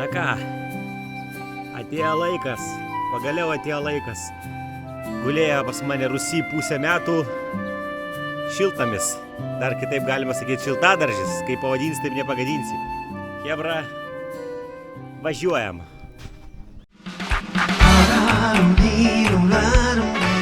Na ką, atėjo laikas, pagaliau atėjo laikas. Gulėjo pas mane Rusy pusę metų šiltnamis. Dar kitaip galima sakyti šiltadaržis, kaip pavadinsi, taip nepagadinsi. Chebra, važiuojam.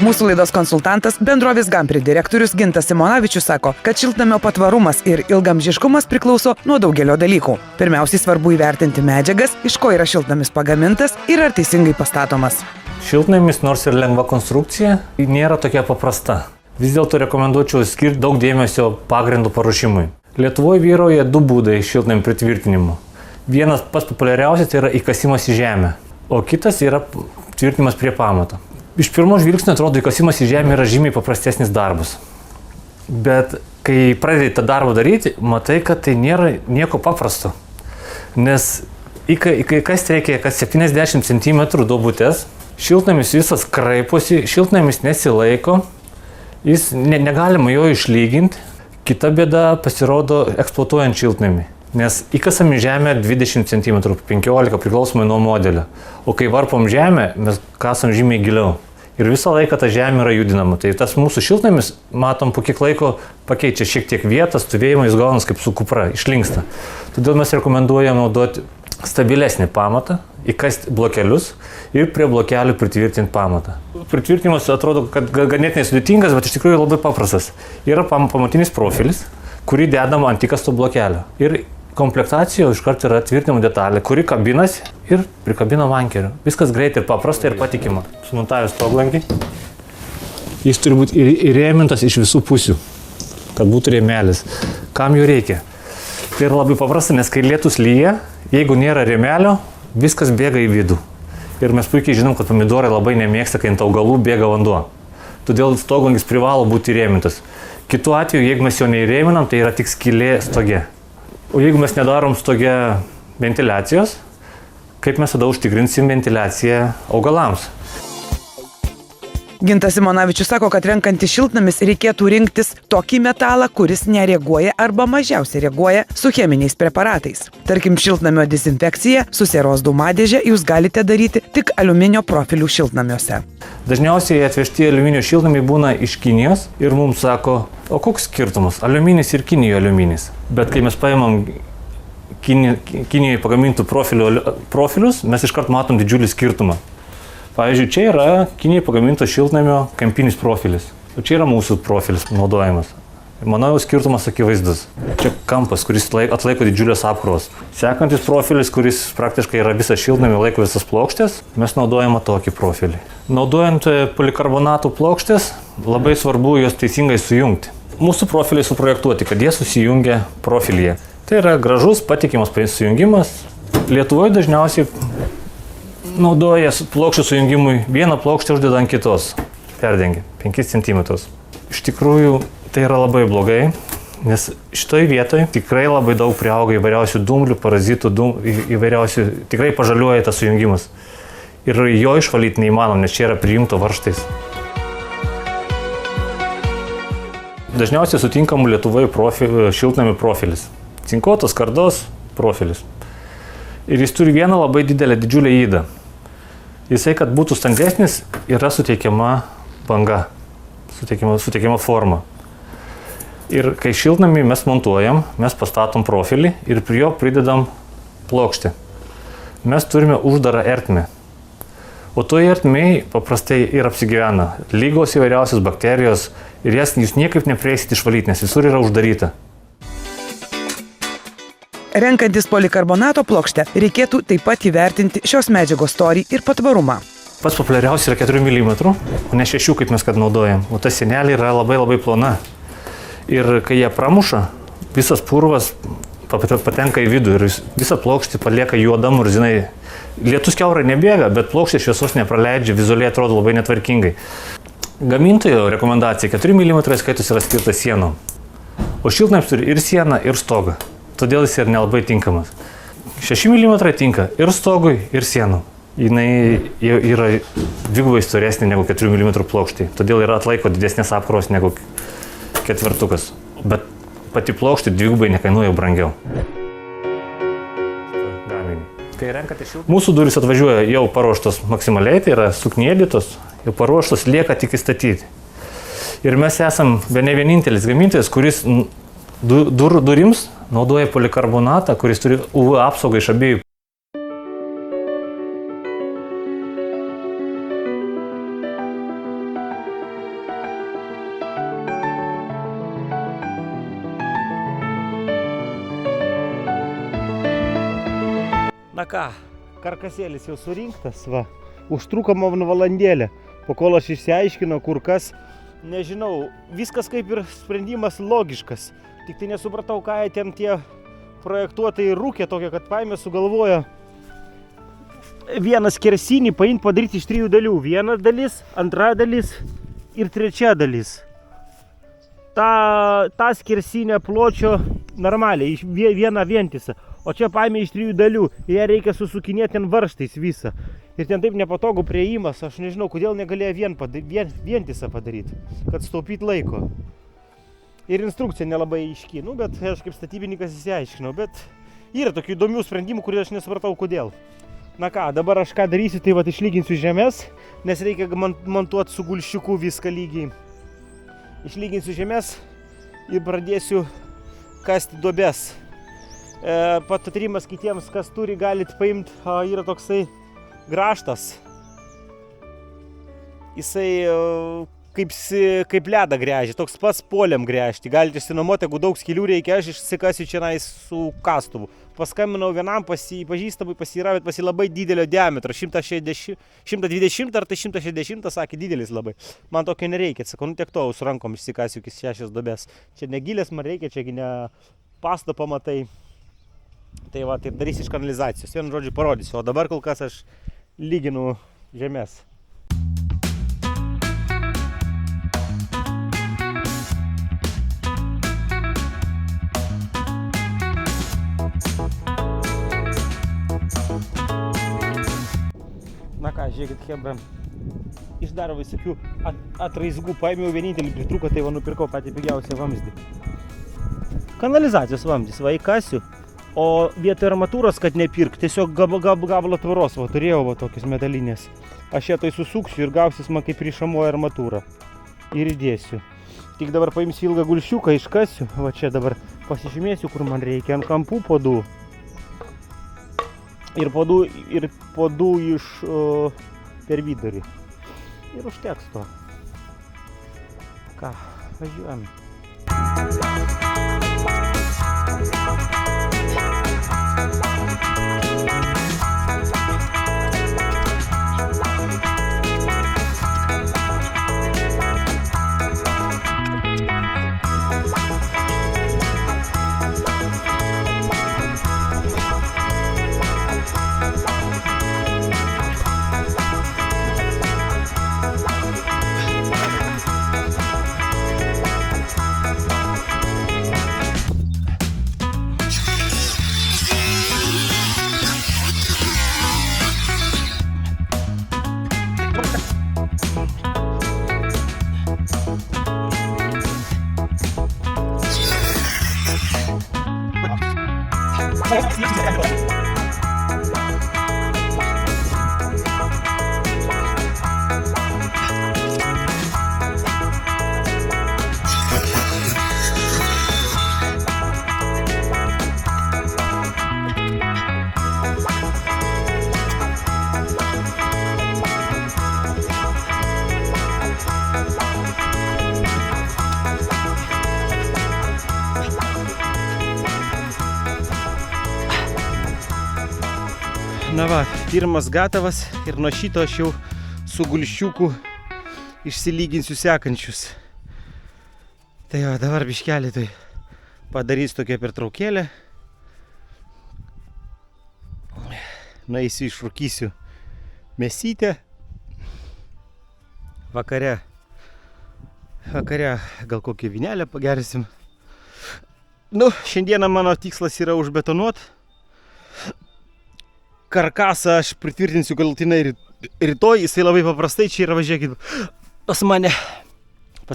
Mūsų laidos konsultantas, bendrovės Gampri direktorius Gintas Simonavičius sako, kad šiltnamio patvarumas ir ilgamžiškumas priklauso nuo daugelio dalykų. Pirmiausiai svarbu įvertinti medžiagas, iš ko yra šiltnamis pagamintas ir ar teisingai pastatomas. Šiltnamis, nors ir lengva konstrukcija, nėra tokia paprasta. Vis dėlto rekomenduočiau skirti daug dėmesio pagrindų paruošimui. Lietuvoje vyrauja du būdai šiltnamio pritvirtinimo. Vienas pats populiariausias tai yra įkasimas į žemę, o kitas yra tvirtinimas prie pamato. Iš pirmo žvilgsnio atrodo, įkasimas į žemę yra žymiai paprastesnis darbas. Bet kai pradedi tą darbą daryti, matai, kad tai nėra nieko paprasto. Nes įkasti reikia kas 70 cm duobutės, šiltnamis visas kraiposi, šiltnamis nesilaiko, jis negalima jo išlyginti. Kita bėda pasirodo eksploatuojant šiltnamį. Nes įkasam į žemę 20 cm, 15 priklausomai nuo modelio. O kai varpom žemę, mes kasam žymiai giliau. Ir visą laiką ta žemė yra judinama. Tai tas mūsų šiltnamis, matom, po kiek laiko pakeičia šiek tiek vietą, stovėjimą, jis gaunas kaip su kupra, išlinksta. Todėl mes rekomenduojam naudoti stabilesnį pamatą, įkasti blokelius ir prie blokelių pritvirtinti pamatą. Pritvirtinimas atrodo, kad ganėtinai sudėtingas, bet iš tikrųjų labai paprastas. Yra pamatinis profilis, kurį dedam ant įkasto blokelio. Ir komplektacijoje iškart yra tvirtinimo detalė, kuri kabinasi ir prikabina vankeriu. Viskas greitai ir paprasta ir patikima. Sumontavęs stoglankį, jis turi būti įrėmintas iš visų pusių, kad būtų rėmelis. Kam jo reikia? Tai yra labai paprasta, nes kai lietus lyja, jeigu nėra rėmelio, viskas bėga į vidų. Ir mes puikiai žinom, kad pomidorai labai nemėgsta, kai ant augalų bėga vanduo. Todėl stoglankis privalo būti įrėmintas. Kitu atveju, jeigu mes jo neįrėminam, tai yra tik skylė stoge. O jeigu mes nedarom stoge ventiliacijos, kaip mes tada užtikrinsim ventiliaciją augalams? Gintas Simonavičius sako, kad renkantis šiltnamis reikėtų rinktis tokį metalą, kuris nereaguoja arba mažiausiai reaguoja su cheminiais preparatais. Tarkim, šiltnamio dezinfekciją su sieros dūmadėže jūs galite daryti tik aliuminio profilių šiltnamiuose. Dažniausiai atvežti aliuminio šiltnamiai būna iš Kinijos ir mums sako, o koks skirtumas, aliuminis ir Kinijoje aliuminis. Bet kai mes paimam Kinijoje pagamintų profilius, mes iškart matom didžiulį skirtumą. Pavyzdžiui, čia yra Kinijoje pagaminto šiltnamio kampinis profilis, o čia yra mūsų profilis naudojamas. Manau, skirtumas akivaizdus. Čia kampas, kuris atlaiko didžiulės apkrovos. Sekantis profilis, kuris praktiškai yra visą šiltnamį, laiko visas plokštės, mes naudojame tokį profilį. Naudojant polikarbonatų plokštės, labai svarbu juos teisingai sujungti. Mūsų profiliai suprojektuoti, kad jie susijungia profilyje. Tai yra gražus, patikimas sujungimas. Lietuvoje dažniausiai naudoja plokščių sujungimui vieną plokštę uždeda ant kitos. Perdengia 5 cm. Iš tikrųjų, tai yra labai blogai, nes šitoje vietoje tikrai labai daug priauga įvairiausių dumblių, parazitų, įvairiausių, tikrai pažaliuoja tas sujungimas. Ir jo išvalyti neįmanom, nes čia yra prijungto varžtais. Dažniausiai sutinkamų Lietuvoje šiltnamių profilis. Cinkuotos skardos profilis. Ir jis turi vieną labai didžiulę ydą. Jisai, kad būtų standesnis, yra suteikiama banga, suteikiama forma. Ir kai šiltnamį mes montuojam, mes pastatom profilį ir prie jo pridedam plokštę. Mes turime uždarą ertmę. O toje ertmėje paprastai ir apsigyvena lygos įvairiausios bakterijos ir jas jūs niekaip neprieisit išvalyti, nes visur yra uždaryta. Renkantis polikarbonato plokštę, reikėtų taip pat įvertinti šios medžiagos storį ir patvarumą. Pats populiariausias yra 4 mm, o ne 6, kaip mes kad naudojam. O ta sienelė yra labai plona. Ir kai jie pramuša, visas purvas patenka į vidų ir visa plokštė palieka juoda murzinai. Lietus kiaurai nebėga, bet plokštė šviesos nepraleidžia, vizualiai atrodo labai netvarkingai. Gamintojo rekomendacija 4 mm skaitus yra skirtas sienom. O šiltnamis turi ir sieną, ir stogą. Todėl jis yra nelabai tinkamas. 6 mm tinka ir stogui, ir sienų. Jinai yra dvigubai storesnė negu 4 mm plokštė. Todėl yra atlaiko didesnės apkrovos negu ketvertukas. Bet pati plokštė dvigubai nekainuoja brangiau. Mūsų durys atvažiuoja jau paruoštos maksimaliai, tai yra suknėlytos, jau paruoštos, lieka tik įstatyti. Ir mes esam bene vienintelis gamintojas, kuris durims naudoja polikarbonatą, kuris turi UV apsaugą iš abiejų. Na ką, karkasėlis jau surinktas, va. Užtruko man valandėlę, po kol aš išsiaiškinau, kur kas. Nežinau, viskas kaip ir sprendimas logiškas. Tik tai nesupratau, ką ten tie projektuotojai rūkė tokia, kad paėmė sugalvojo vieną skersinį padaryti iš 3 dalių. Viena dalis, antra dalis ir trečia dalis. Ta skersinė pločio normaliai, viena vientisą. O čia paėmė iš 3 dalių, ją reikia susukinėti ten varžtais visą. Ir ten taip nepatogu priėjimas, aš nežinau, kodėl negalėjo vientisą padaryti, kad sutaupyt laiko. Ir instrukcija nelabai aiški, bet aš kaip statybininkas įsiaiškinau, bet yra tokių įdomių sprendimų, kurie aš nesupratau kodėl. Na ką, dabar aš ką darysiu, tai išlyginsiu žemės, nes reikia montuoti su gulščiuku viską lygiai. Išlyginsiu žemės ir pradėsiu kasti duobes. Patarimas kitiems, kas turi, galit paimti, yra toksai grąžtas. Jisai kaip ledą gręžia, toks pats poliam gręžti. Galite išsinuomoti, jeigu daug skylių reikia, aš išsikasiu čia su kastuvu. Paskambinau vienam pažįstamui, yra labai didelio diametro, 120 ar tai 160, sakė, didelis labai. Man tokio nereikia, sakau, tiek to su rankom išsikasiu iki 6 duobės. Čia negilės man reikia, čia ne pasto pamatai. Tai va, tai darysiu iš kanalizacijos, vienu žodžiu parodysiu, o dabar kol kas aš lyginu žemės. Na ką, žiūrėkit, hebra, iš dar visokių atraizgų paėmiau, vienintelį pritruko, tai va nupirkau patį pigiausią vamzdį. Kanalizacijos vamzdis, va įkasiu. O vietoj armatūros, kad nepirk, tiesiog gabalą tvaros, va, turėjau va, tokias metalinės. Aš ją tai susuksiu ir gausis man kaip rišamoji armatūra. Ir įdėsiu. Tik dabar paimsiu ilgą gulščiuką, iškasiu. Va čia dabar pasižymėsiu, kur man reikia. Ant kampų podų. Ir podų iš per vidurį. Ir užteks to. Ką, važiuojam. Na va, pirmas gatavas ir nuo šito aš jau su gulščiuku išsilyginsiu sekančius. Tai va, dabar biškelį tai padarysiu tokią pertraukėlę. Nueisiu išrūkysiu mėsytę. Vakare gal kokį vynelę pagersim. Šiandieną mano tikslas yra užbetonuoti. Karkasą aš pritvirtinsiu galutinai rytoj, jisai labai paprastai čia yra, važiuokit, pas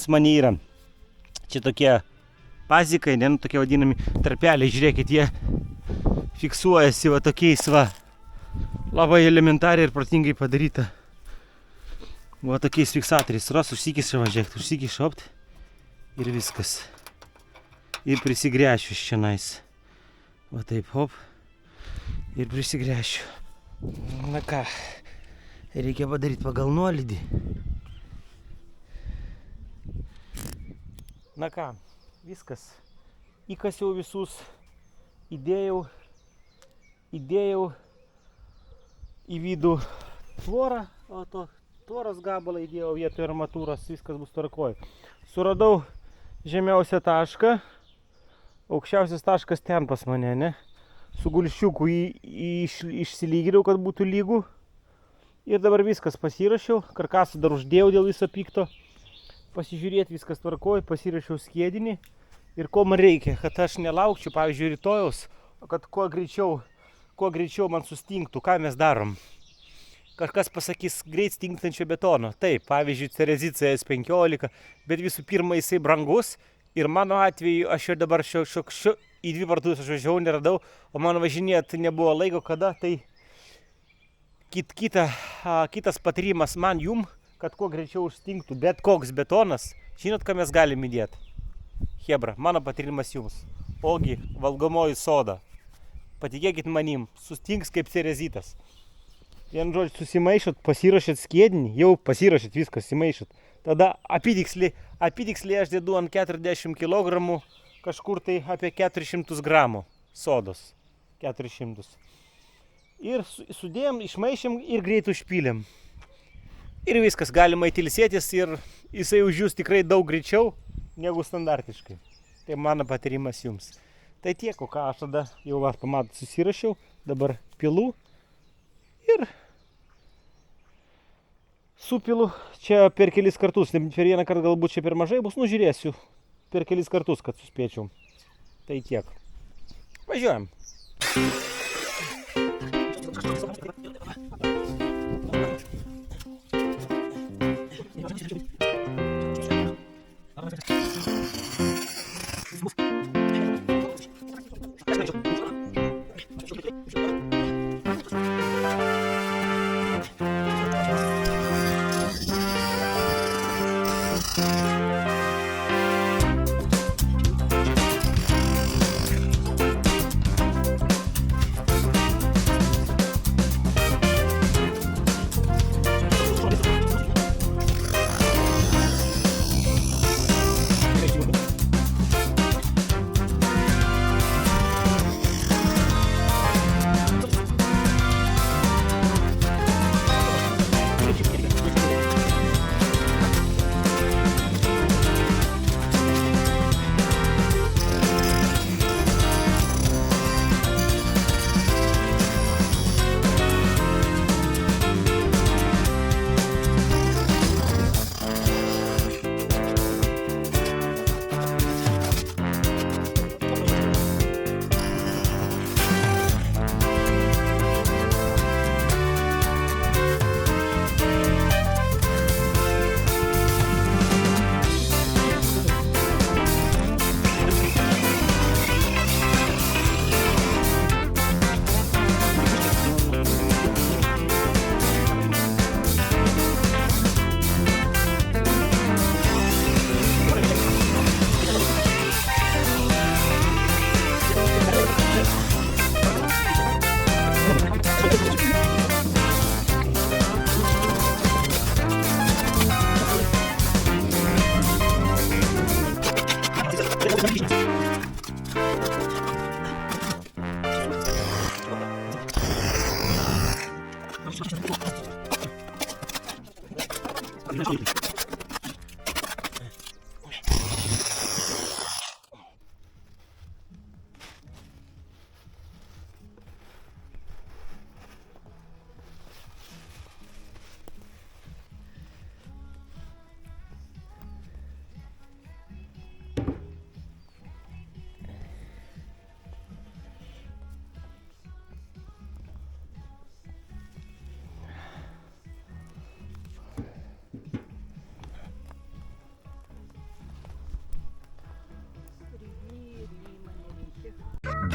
mane yra. Čia tokie pazikai, tokie vadinami tarpeliai, žiūrėkit, jie fiksuojasi va tokiais va Labai elementariai ir protingai padaryta. Va tokiais fiksatoriais. Ras, užsikiša važiuok, užsikiša opt. Ir viskas. Ir prisigręšiu iš čianais. Va taip, hop. Ir prisigręšiu. Na ką, reikia padaryti pagal nuolydį. Na ką, viskas. Įkasiau visus. Įdėjau į vidų tvorą, o to tvoros gabalą įdėjau vietoj armatūros, viskas bus tvarkoj. Suradau žemiausią tašką, aukščiausias taškas ten pas mane, ne? Su gulščiuku išsilyginiau, kad būtų lygų. Ir dabar viskas pasirašiau, karkasą dar uždėjau dėl viso pikto. Pasižiūrėti viskas tvarkoj, pasirašiau skiedinį. Ir ko man reikia, kad aš nelaukčiau, pavyzdžiui, rytojaus, o kad kuo greičiau man sustingtų, ką mes darom. Kažkas pasakys greit stingtančio betono. Taip, pavyzdžiui, Cerezit CS15, bet visų pirma jisai brangus. Ir mano atveju aš ir dabar į 2 parduotuvės aš važiavau, neradau, o man važinėti nebuvo laiko kada, tai kitas patarimas man jum, kad kuo greičiau užstingtų bet koks betonas. Žinot, ką mes galim įdėti? Hebra, mano patarimas jums. Ogi, valgomoji soda. Patikėkit manim, sustings kaip Cerezitas. Vien žodžiu, susimaišot, pasirašėt skiedinį, jau pasirašėt viskas, susimaišot. Tada apytiksliai aš dedu ant 40 kg, kažkur tai apie 400 gramų sodos. 400. Ir sudėjom, išmaišėm ir greit užpylėm. Ir viskas, galima įtilsėtis ir jisai užjus tikrai daug greičiau negu standartiškai. Tai mano patarimas jums. Tai tiek, o ką aš tada jau pamatot susirašiau, dabar pilu ir supilu čia per kelis kartus. Per vieną kartą galbūt čia per mažai bus, žiūrėsiu per kelis kartus, kad suspėčiau. Tai tiek. Važiuojam.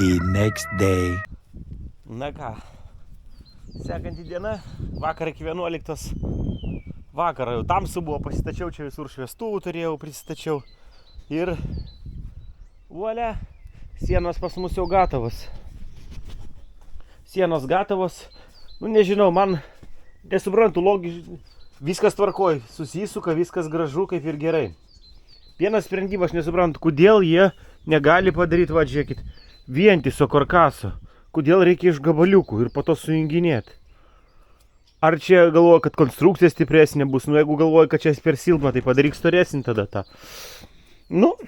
The next day. Na ką, Sekanti diena, vakar iki 11 vakaro jau tamsu buvo, pasistačiau čia visur šviestuvų turėjau, prisistačiau. Ir volia, sienos pas mus jau gatavos. Sienos gatavos, nu nežinau, man nesuprantu, logiškai, viskas tvarkoj, susisuka, viskas gražu, kaip ir gerai. Vienas sprendimas, aš nesuprantu, kodėl jie negali padaryti, va žiūrėkit, vientiso karkaso. Kodėl reikia iš gabaliukų ir po to sujunginėti. Ar čia galvoja, kad konstrukcija stipresnė bus, nu jeigu galvoja, kad čia per silpna, tai padaryk storesnį tada tą. Nu,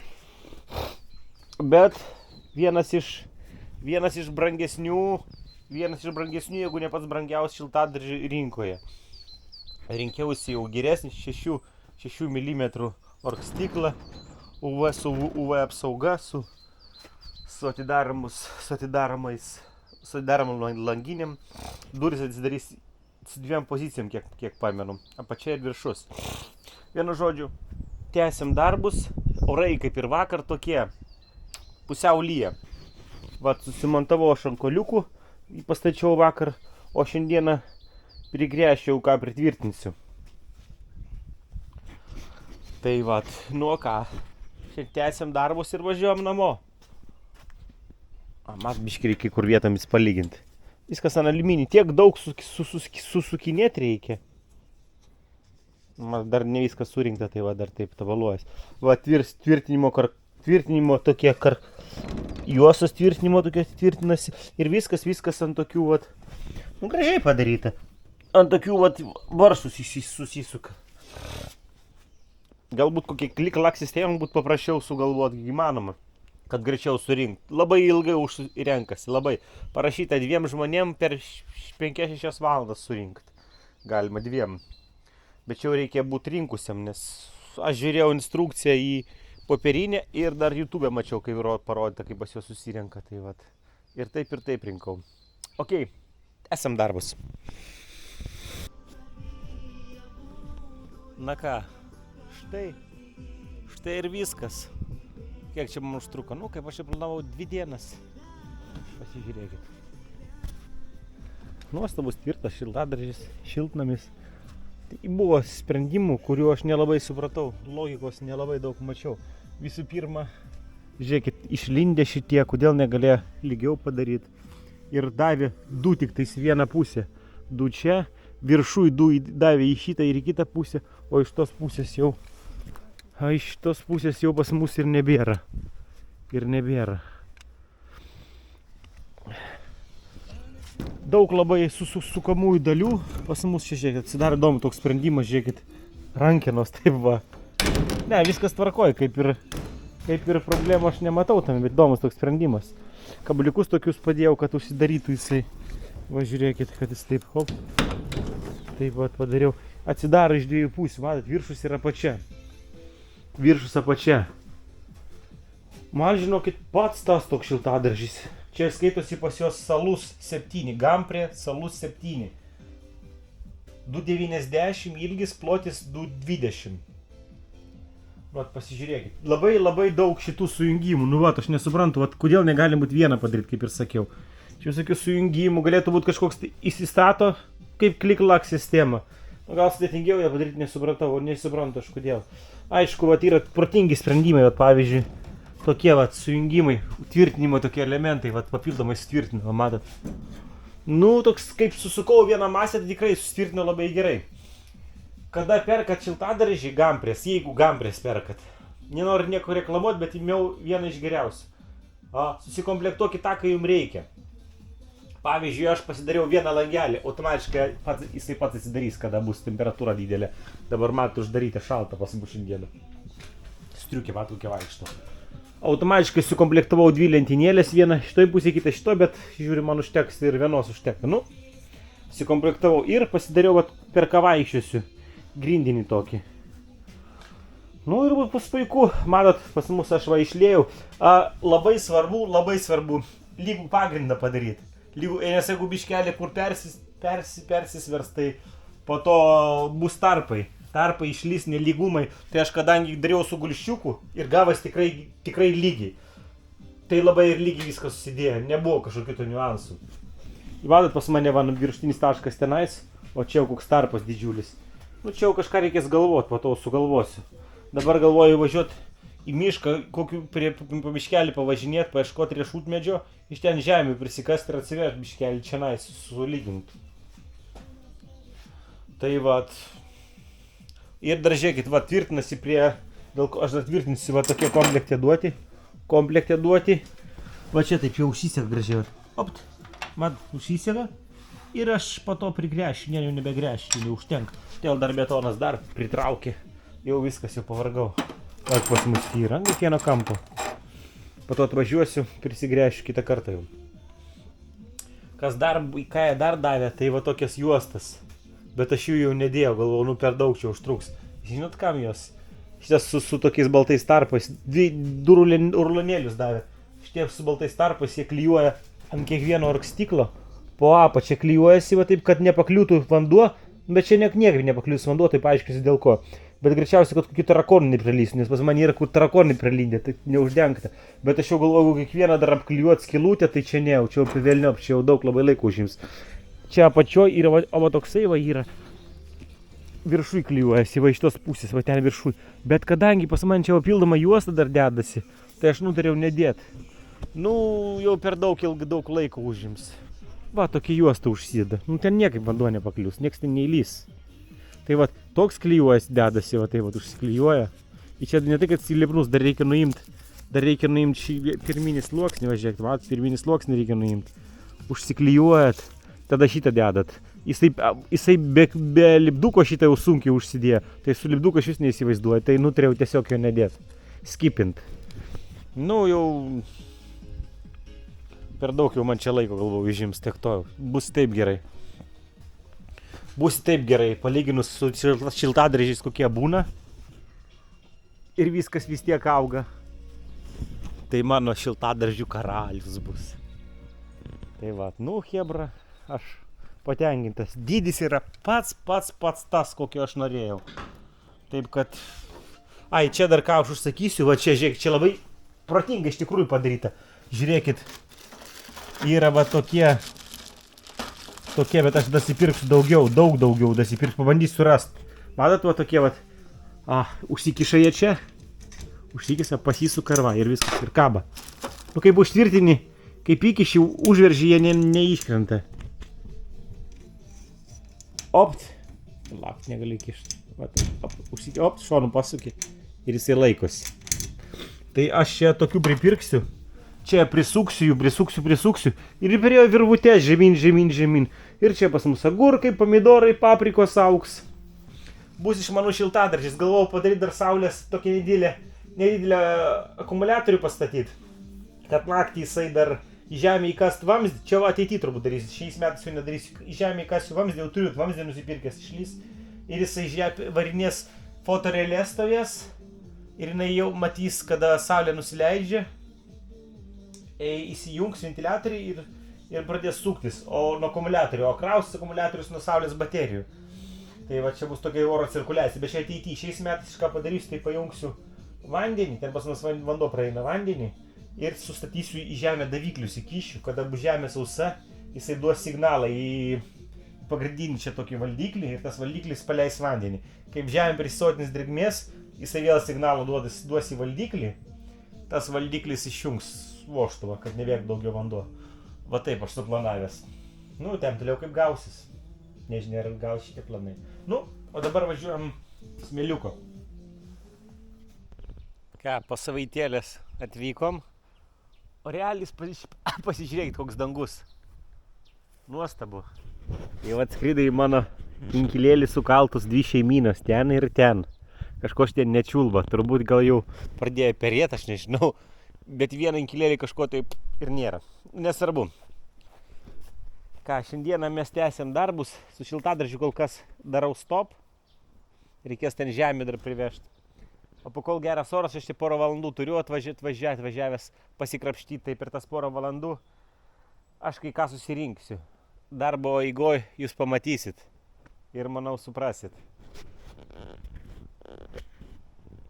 bet vienas iš brangesnių, jeigu ne pats brangiausias šiltadaržį rinkoje. Rinkiausi jau geresnį 6 mm orgstiklą, su UV apsauga, su atidaromom langinėm. Durys atsidarys su 2 pozicijom, kiek pamenu, apačia ir viršus. Vienu žodžiu, tęsiam darbus, orai kaip ir vakar tokie, pusiau lyja. Vat susimontavau aš ant koliukų, pastačiau vakar, o šiandieną prigręžčiau, ką pritvirtinsiu. Tai vat, nu ką, šiandien tęsiam darbus ir važiuojam namo. Mat biškį reikia kur vietomis palyginti. Viskas ant aliuminį, tiek daug susukinėti reikia. Dar ne viskas surinkta, tai va dar taip tavaluojas. Va tvirtinimo tokie, juosos tvirtinimo tokie tvirtinasi ir viskas ant tokių vat, nu gražiai padaryta. Ant tokių vat varsų susisuka. Galbūt kokie klik-lak sistemą būtų paprasčiau sugalvoti, įmanoma, kad greičiau surinkti. Labai ilgai renkasi, labai. Parašyta 2 žmonėm per 5-6 valandas surinkti. Galima 2. Bet čia jau reikia būti rinkusiam, nes aš žiūrėjau instrukciją į popierinę ir dar YouTube mačiau, kaip parodyta, kaip pas juos susirenka. Tai vat. Ir taip rinkau. Ok, esam darbus. Na ką, štai ir viskas. Kiek čia mums užtruko? Nu, kaip aš čia planavau 2 dienas. Pasižiūrėkit. Nuostabus tvirtas šiltadaržis, šiltnamis. Tai buvo sprendimų, kurių aš nelabai supratau. Logikos nelabai daug mačiau. Visų pirma, žiūrėkit, išlindę šitie, kodėl negalėjo lygiau padaryti. Ir davė 2 tik tais vieną pusę. 2 čia, viršui 2 davė į šitą ir į kitą pusę, o iš tos pusės jau pas mus ir nebėra. Daug labai sukamųjų dalių pas mus čia, žiūrėkit, atsidarė įdomu toks sprendimas, žiūrėkit, rankenos, taip va. Ne, viskas tvarkoja, kaip ir problemų aš nematau tam, bet įdomus toks sprendimas. Kabliukus tokius padėjau, kad užsidarytų jisai. Va, žiūrėkit, kad jis taip, hop, taip va padariau. Atsidaro iš 2 pusių, matot, viršus ir apačia. Viršus apačia. Man žinokit, pats tas toks šiltadaržys. Čia skaitosi pas juos Salus 7, Gamprė Salus 7. 2,90 ilgis, plotis 2,20. Vat pasižiūrėkit. Labai daug šitų sujungimų. Nu vat, aš nesuprantu, vat, kodėl negali būti vieną padaryti, kaip ir sakiau. Čia sakiau, sujungimų galėtų būti kažkoks įsistato kaip klik-lak sistema. Nu, gal sudėtingiau ją padaryti nesuprantu aš kodėl. Aišku, vat, yra protingi sprendimai, vat, pavyzdžiui, tokie vat, sujungimai, tvirtinimo tokie elementai, vat, papildomai sutvirtinimo, matot. Nu, toks kaip susukau vieną masę, tai tikrai sutvirtino labai gerai. Kada perkat šiltadaržį Gamprės, jeigu Gamprės perkat, nenoriu nieko reklamuoti, bet įmiau vieną iš geriausių. Susikomplektuokit tą, ką jums reikia. Pavyzdžiui, aš pasidariau vieną langelį, automatiškai jisai pats atsidarys, kada bus temperatūra didelė. Dabar matau uždaryti šaltą pas mus šiandieną. Striukė, matau, kokia vaikšto. Automatiškai sukomplektavau 2 lentynėlės, vieną šitoj pusė, kitą šitoj, bet žiūriu, man užteks ir vienos užteka. Nu, sukomplektavau ir pasidariau per ką vaikščiosiu grindinį tokį. Nu ir bus puiku, matot, pas mus aš va išliejau. Labai svarbu lygų pagrindą padaryti. Nes jeigu biškelį kur persisvers, tai po to bus tarpai išlys nelygumai. Tai aš kadangi dariau su gulščiuku ir gavas tikrai lygiai. Tai labai ir lygiai viskas susidėjo, nebuvo kažkokių tų niuansų. Matot, pas mane van viršutinis taškas tenais, o čia jau koks tarpas didžiulis. Nu čia jau kažką reikės galvoti, po to sugalvosiu. Dabar galvoju važiuoti į mišką, kokį prie miškelį pavažinėti, paieškoti riešutmedžio, iš ten žemę prisikasti ir atsivežti miškelį čia nais, sulyginti. Tai vat. Ir dar žiūrėkit, va tvirtinasi prie, dėl ko aš dar tvirtinsiu, va tokie komplektė duoti. Va čia taip jau užsisega gražiai. Opt, man užsisega. Ir aš po to prigręšiu, ne, jau nebegręšiu, neužtenka. Tėl dar betonas dar pritraukė. Jau viskas, jau pavargau. Vat pas mus yra, ant kiekvieno kampo. Po to atvažiuosiu, prisigręšiu kitą kartą jau. Ką jie dar davė, tai va tokias juostas. Bet aš jų jau nedėjau, galvoju, nu per daug čia užtruks. Žinot kam jos? Šitas su tokiais baltais tarpais, du rulonėlius davė. Šitie su baltais tarpais jie klijuoja ant kiekvieno stiklo. Po apačią klijuojasi, va taip, kad nepakliūtų vanduo, bet čia niekaip nepakliūs vanduo, tai paaiškinsiu dėl ko. Bet greičiausiai, kad kokį tarakoną nepralys, nes pas man yra kur tarakonai pralydė, tai neuždengta. Bet aš jau galvoju, kiekvieną dar apklijuot skylutę, tai čia ne, čia jau privelniop, čia jau daug labai laiko užims. Čia apačioj yra, o va toksai va yra, viršui klijuojasi, va iš tos pusės, va ten viršui. Bet kadangi pas man čia papildoma juosta dar dedasi, tai aš nutariau nedėt. Nu, jau per daug laiko užims. Va, tokia juosta užsideda. Nu, ten niekaip vanduo nepaklius, nieks ten neįlys. Tai va, toks klijuojas dedasi, va, tai va, užsiklijuoja. Ir čia ne tai, kad silipnus, dar reikia nuimti šį pirminį sluoksnį, va, žiūrėk, va, pirminį sluoksnį reikia nuimti. Užsiklijuojat, tada šitą dedat. Jisai be lipduko šitą jau sunkiai užsidėjo. Tai su lipduko šis neįsivaizduoja, tai nutarėjau tiesiog jo nedėt. Skipint. Nu, jau... Per daug jau man čia laiko, galvoju, užims, tiek to. Bus taip gerai. Palyginus su šiltadrėžiais kokie būna. Ir viskas vis tiek auga. Tai mano šiltadrėžių karalius bus. Tai va, nu, hebra, aš patenkintas. Dydis yra pats tas, kokio aš norėjau. Taip kad... Ai, čia dar ką aš užsakysiu, va čia, žiūrėk, čia labai protingai iš tikrųjų padaryta. Žiūrėkit. Yra va tokie, bet aš dasipirksiu daug daugiau dasipirksiu, pabandysiu surast. Matot, va tokie, va, užsikiša jie čia, užsikisa, pasisuka ir va, ir viskas, ir kaba. Nu, kaip užtvirtini, kaip įkiši, užverži, jie neiškrenta. Opt, lakt, negali įkišti. Opt, šonu pasuki ir jisai laikosi. Tai aš čia tokių pripirksiu. Čia prisuksiu ir prie jo virvutės žemyn. Ir čia pas mus agurkai, pomidorai, paprikos augs. Bus iš mano šiltadrėžis. Galvojau padaryti dar saulės tokią nedidelę akumuliatorių pastatyti. Kad naktį jisai dar į žemę įkast vamzdį. Čia va ateityje turbūt darysiu. Šiais metais jau nedarysiu. Į žemę įkasiu vamzdį, jau turiu vamzdį nusipirkęs išlys. Ir jisai varinės fotorelės stovės. Ir jinai jau matys, kada saulė nusileidžia. Įsijungs ventiliatoriai ir pradės suktis, o nuo akumuliatorių, o krausis akumuliatorius nuo saulės baterijų. Tai va čia bus tokia oro cirkuliacija, bet čia ateityje, šiais metais ką padarysiu, tai pajungsiu vandenį, ten pas mus vanduo praeina vandenį ir sustatysiu į žemę daviklius, įkišiu, kada bus žemė sausa, jisai duos signalą į pagrindinį čia tokį valdiklį ir tas valdiklis paleis vandenį. Kaip žemė prisotins drėgmės, jisai vėl signalą duos į valdiklį, tas valdiklis išjungs voštuvą, kad nebėgtų daugiau vanduo. Va taip aš suplanavęs. Nu, ten toliau kaip gausis. Nežinia, ar gaus šitie planai. Nu, o dabar važiuojam smėliuko. Ką, po savaitėlės atvykom. O realis pasižiūrėkit, koks dangus. Nuostabu. Jau atskridai į mano inkilėlį sukaltus dvi šeimynos, ten ir ten. Kažko šitie nečiulba, turbūt gal jau pradėjo perėt, aš nežinau. Bet vieną inkilėlį kažko taip ir nėra. Nesvarbu. Ką, šiandieną mes tęsiam darbus. Su šiltadrėžiu kol kas darau stop. Reikės ten žemę dar privežti. O po kol geras oras, aš čia porą valandų turiu atvažiavęs pasikrapštyti. Tai per tas porą valandų aš kai ką susirinksiu. Darbo eigoj jūs pamatysit. Ir manau suprasit.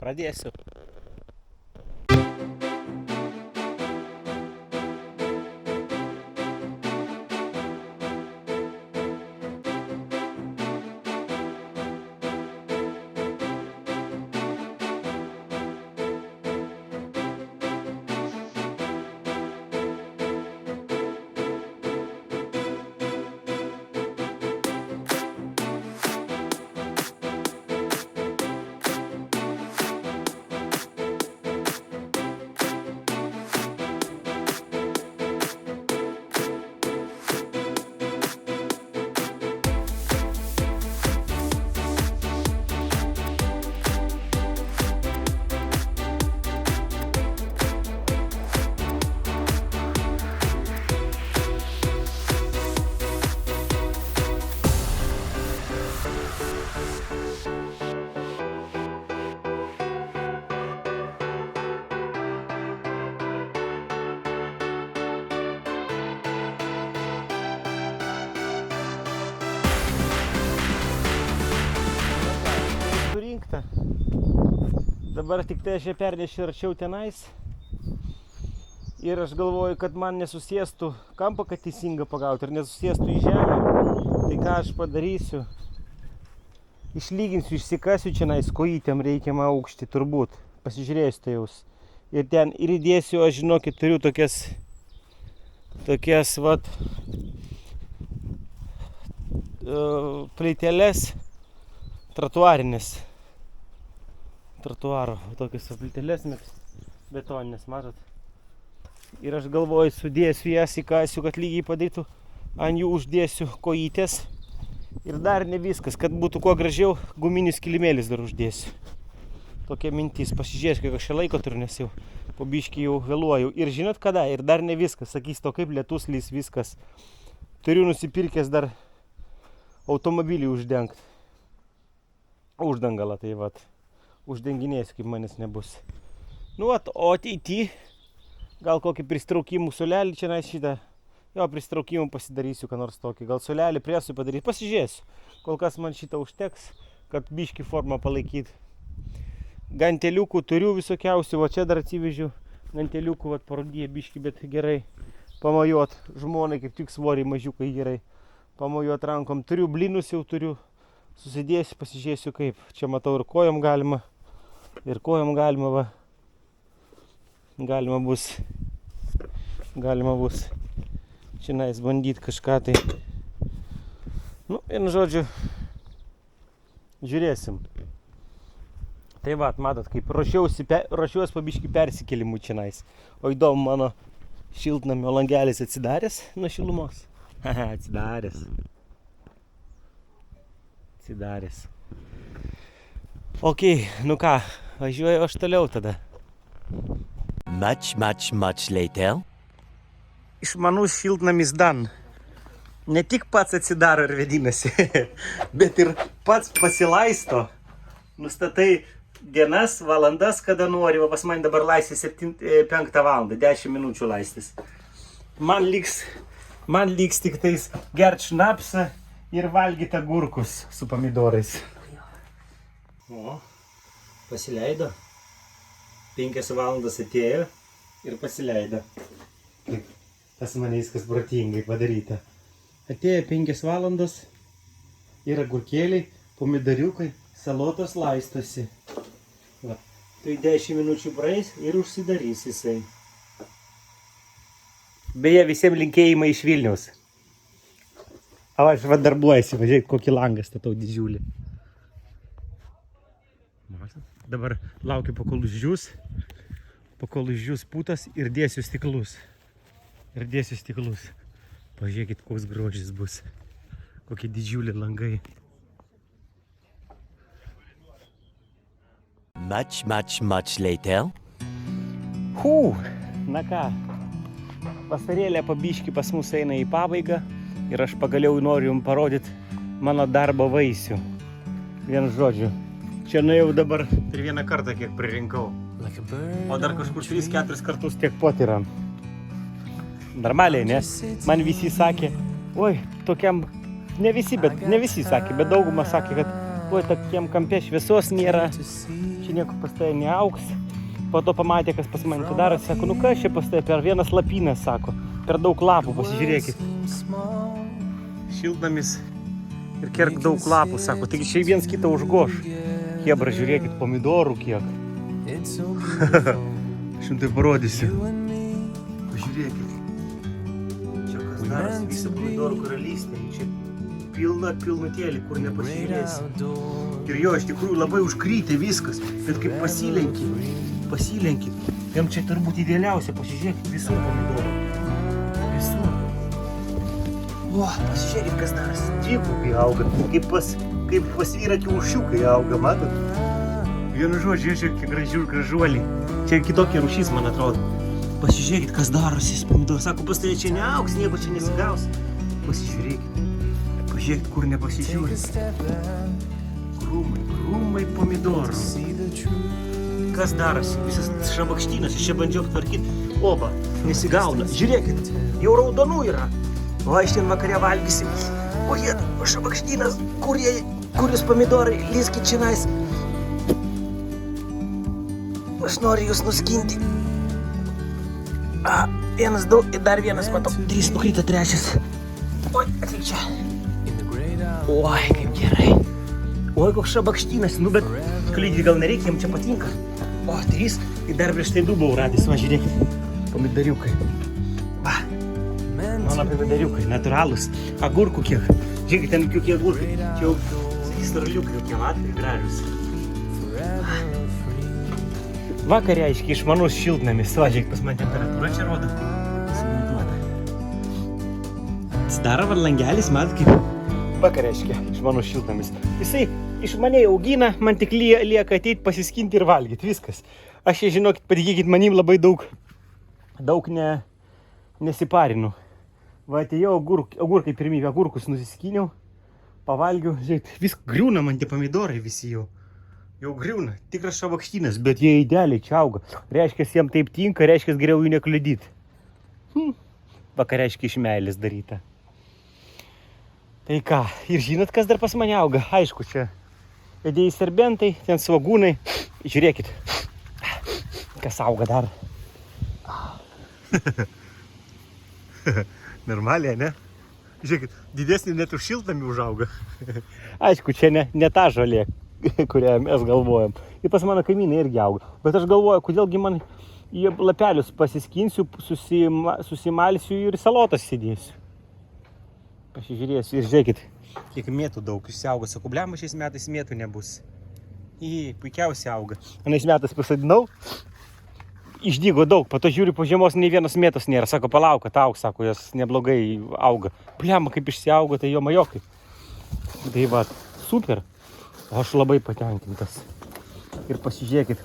Pradėsiu. Dabar tik tai aš ją pernešiu arčiau tenais. Ir aš galvoju, kad man nesusėstų kampą, kad teisingą pagauti, ir nesusėstų į žemę. Tai ką aš padarysiu? Išlyginsiu, išsikasiu čionais kojytėm reikiamą aukštį turbūt. Pasižiūrėsiu tai jaus. Ir ten ir įdėsiu, aš žinokit, turiu tokias vat plyteles tratuarinės. Tratuaro, tokias plyteles betoninės, matot. Ir aš galvoju, sudėsiu jas, įkasiu, kad lygiai padarytų, ant jų uždėsiu kojytės. Ir dar ne viskas, kad būtų kuo gražiau, guminis kilimėlis dar uždėsiu. Tokia mintis, pasižiūrėsiu, kiek aš čia laiko turiu, nes jau po biškį jau vėluoju. Ir žinot kada, ir dar ne viskas, sakys to kaip lietus lys viskas. Turiu nusipirkęs dar automobilį uždengt. Uždangalą tai vat. Uždenginėsiu, kaip manęs nebus. Nu vat, o ateity gal kokį pristraukimų sulelį čia šitą. Jo, pristraukimų pasidarysiu, ką nors tokį. Gal sulelį presui padarysiu, pasižiūrėsiu. Kol kas man šitą užteks, kad biškį formą palaikyt. Ganteliukų turiu visokiausių, va čia dar atsivežiu ganteliukų, vat parūdyje biškį, bet gerai pamojuot. Žmonai kaip tik svoriai mažiukai gerai pamojuot rankom. Turiu blinus, jau turiu. Susidėsiu, pasižiūrėsiu kaip. Čia matau ir kojom galima. Ir kojom galima, va. Galima bus čionais bandyt kažką tai. Nu, ir žodžiu, žiūrėsim. Tai va, matot, kaip ruošiuos po biškį persikėlimų čionais. O įdomu, mano šiltnamio langelis atsidaręs nuo šilumos. Atsidaręs. Ok, nu ką, važiuoju aš toliau tada. Much later. Išmanus šiltnamis dan. Ne tik pats atsidaro ir vedinasi, bet ir pats pasilaisto. Nustatai dienas, valandas, kada nori. O pas man dabar laistis 5 valandą, 10 minučių laistis. Man liks tik tais gert šnapsą ir valgyti agurkus su pomidorais. O, pasileido. 5 valandas atėjo ir pasileido. Kaip pas mane viskas protingai padaryta. Atėjo 5 valandos ir agurkėliai, pomidoriukai, salotos laistosi. Va. Tai 10 minučių praeis ir užsidarys jisai. Beje, visiems linkėjimai iš Vilniaus. O aš va darbuojasi, važiuoju, kokį langą statau didžiulį. Dabar laukiu, pakol uždžius putas ir dėsiu stiklus. Pažiūrėkit, koks grožis bus. Kokie didžiuliai langai. Much later. Na ką, vasarėlė pabiški pas mus eina į pabaigą ir aš pagaliau noriu jums parodyti mano darbo vaisių. Vienu žodžiu. Čia nuėjau dabar per vieną kartą, kiek pririnkau. O dar kažkur 3-4 kartus tiek pat yra. Normaliai, ne? Man visi sakė, oi, tokiam, ne visi sakė, bet dauguma sakė, kad oi, tokiam kampe šviesos nėra, čia nieko pas tai neaugs. Po to pamatė, kas pas mane daro, sako, nu kas čia pas tai, per vienas lapinas, sako, per daug lapų, pasižiūrėkit. Šiltnamis ir kiek daug lapų, sako, taigi čia viens kitą užgoš. Hebra, žiūrėkit, pomidorų kiek. Aš jums tai parodysiu. Pažiūrėkit. Čia kas darosi, visa pomidorų karalystė. Čia pilnutėlį, kur nepasižiūrėsi. Ir jo, iš tikrųjų labai užkrytė viskas. Bet kaip pasilenkit. Jam čia turbūt idealiausia, pasižiūrėkit visur pomidorų. Visur. O, pasižiūrėkit, kas darosi. Dvigubai auga. Kaip pasvyrakių ušiukai auga, matot? Vienu žodžiu, žiūrėkit, gražuoliai. Čia kitokia rūšis, man atrodo. Pasižiūrėkit, kas darosi su pomidoru. Sako, pas tai čia neaugs, nieko čia nesigaus. Pasižiūrėkit. Pažiūrėkit, kur nepasižiūrėt. Krūmai pomidorų. Kas darosi? Visas šabakštynas, aš čia bandžiau tvarkyti. Oba, nesigauna. Žiūrėkit, jau raudonų yra. O aš ten vakare valgysim. O jie, šabakštynas, kur jūs pomidorai, lyskit čionais. Aš noriu jūs nuskinti. Vienas, du ir dar vienas, matau. 3 nukrito, 3. Oi, atsik čia. Oi, kaip gerai. Oi, koks šabakštynas. Nu, bet klydyti gal nereikia, jam čia patinka. O, 3. Ir dar prieš tai 2 buvau radęs. Va, žiūrėkit. Pomidoriukai. Va. Mano pomidoriukai, natūralūs. Agurkų kiek. Žiūrėkit, ten kiek agurkai. Čia jau, sakys, starliukai kokie latkai gražus. Vakar reiškia išmanus šiltnamis. Va, žiūrėk, pas man temperatūra čia rodo. Sumontuota. Atsidaro var langelis, matot kaip. Vakar reiškia išmanus šiltnamis. Jisai iš mane augina, man tik lieka ateit pasiskinti ir valgyti. Viskas. Aš, žinokit, patikėkit, manim labai daug nesiparinu. Va, atėjau agurkai pirmį, agurkus nusiskyniau, pavalgiau, žiūrėk, vis griūna man tie pomidorai visi jau. Jau griūna, tikras šabakštynas, bet jie idealiai čia auga. Reiškia, jiems taip tinka, reiškia, geriau jų nekliudyti. Vakar reiškia iš meilės daryta. Tai ką, ir žinot, kas dar pas mane auga? Aišku, čia vedėjai serbentai, ten svagūnai. Žiūrėkit, kas auga dar. Normaliai, ne? Žiūrėkit, didesnį net už šiltnamį užauga. Aišku, čia ne ta žolė, kurią mes galvojam. Ir pas mano kaimynai irgi auga. Bet aš galvoju, kodėlgi man į lapelius pasiskinsiu, susimalsiu ir salotas sėdėsiu. Pasižiūrėsiu ir žiūrėkit, kiek mėtų daug išsiauga. Sakau, bliamba, šiais metais mėtų nebus. Puikiausiai auga. Anais metais pasadinau, išdygo daug, po to žiūriu, po žiemos nei vienas mėtos nėra. Sako, palauk, kad augs, sako, jos neblogai auga. Bliamba, kaip išsiauga, tai jo majokai. Tai va, super. O aš labai patenkintas. Ir pasižiūrėkit,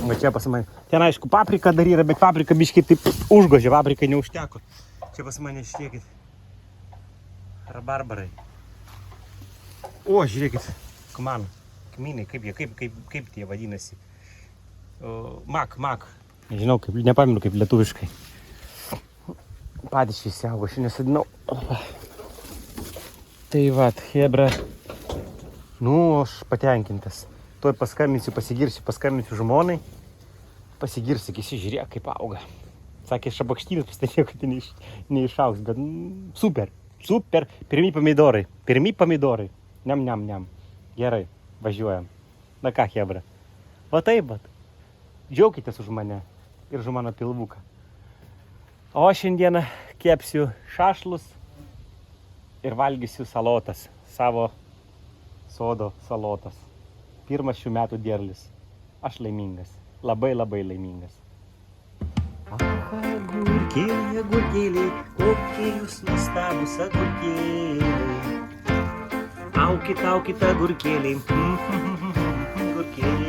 va čia pas mane. Ten aišku, paprika dar yra, bet paprika biškiai taip užgožė, paprikai neužteko. Čia pas mane, žiūrėkit, rabarbarai. O, žiūrėkit, kaminai, kaip tie vadinasi. Mak. Nežinau, nepamenu kaip lietuviškai. Patys šis augo, aš nesadinau. Tai va, hebra. Nu, aš patenkintas. Tuoj paskambinsiu žmonai. Pasigirsiu, kisi žiūrėk, kaip auga. Sakė, šabakštynis pastatė, kad neišaugs, bet super. Pirmi pomidorai. Niam. Gerai, važiuojam. Na ką, hebra. Va taip, vat. Džiaukitės už mane ir už mano pilvuką. O šiandieną kepsiu šašlus ir valgysiu salotas. Savo sodo salotas. Pirmas šių metų derlius. Aš laimingas. Labai laimingas. Agurkėliai, kokie jūs nuostabūs agurkėliai. Aukit agurkėliai. Agurkėliai.